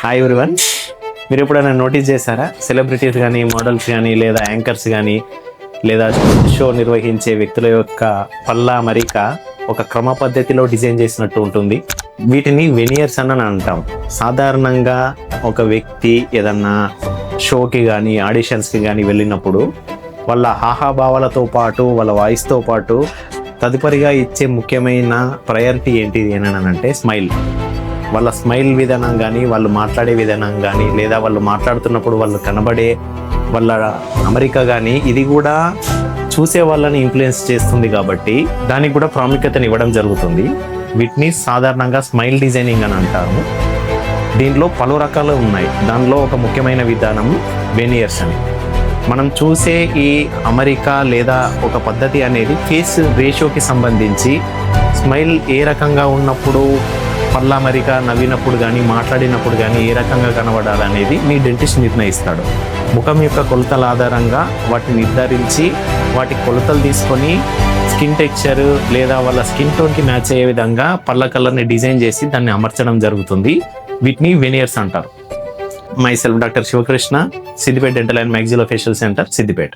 Hi everyone. మీరు ఎప్పుడైనా notice చేశారా? సెలబ్రిటీస్ కానీ, మోడల్స్ కానీ, లేదా యాంకర్స్ కానీ, లేదా షో నిర్వహించే వ్యక్తుల యొక్క పళ్ళ అమరిక ఒక క్రమ పద్ధతిలో డిజైన్ చేసినట్టు ఉంటుంది. వీటిని వెనియర్స్ అని అంటాం. సాధారణంగా ఒక వ్యక్తి ఏదన్నా షోకి కానీ, ఆడిషన్స్కి కానీ వెళ్ళినప్పుడు వాళ్ళ హాహాభావాలతో పాటు, వాళ్ళ వాయిస్తో పాటు తదుపరిగా ఇచ్చే ముఖ్యమైన ప్రయారిటీ ఏంటిది అని అంటే స్మైల్. వాళ్ళ స్మైల్ విధానం కానీ, వాళ్ళు మాట్లాడే విధానం కానీ, లేదా వాళ్ళు మాట్లాడుతున్నప్పుడు వాళ్ళు కనబడే వాళ్ళ అమరిక కానీ, ఇది కూడా చూసే వాళ్ళని ఇన్ఫ్లుయెన్స్ చేస్తుంది కాబట్టి దానికి కూడా ప్రాముఖ్యతను ఇవ్వడం జరుగుతుంది. వీటిని సాధారణంగా స్మైల్ డిజైనింగ్ అని అంటారు. దీంట్లో పలు రకాలు ఉన్నాయి. దానిలో ఒక ముఖ్యమైన విధానం వెనియర్స్ అని. మనం చూసే ఈ అమరిక లేదా ఒక పద్ధతి అనేది ఫేస్ రేషియోకి సంబంధించి స్మైల్ ఏ రకంగా ఉన్నప్పుడు, పళ్ళ అమరిక నవ్వినప్పుడు కానీ, మాట్లాడినప్పుడు కానీ ఏ రకంగా కనబడాలనేది మీ డెంటిస్ట్ నిర్ణయిస్తాడు. ముఖం యొక్క కొలతల ఆధారంగా వాటిని నిర్ధారించి వాటి కొలతలు తీసుకొని స్కిన్ టెక్స్చర్ లేదా వాళ్ళ స్కిన్ టోన్కి మ్యాచ్ అయ్యే విధంగా పళ్ళ కలర్ని డిజైన్ చేసి దాన్ని అమర్చడం జరుగుతుంది. వీటిని వెనియర్స్ అంటారు. Myself doctor Sivakrishna, Siddipet dental and maxillofacial centre, Siddipet.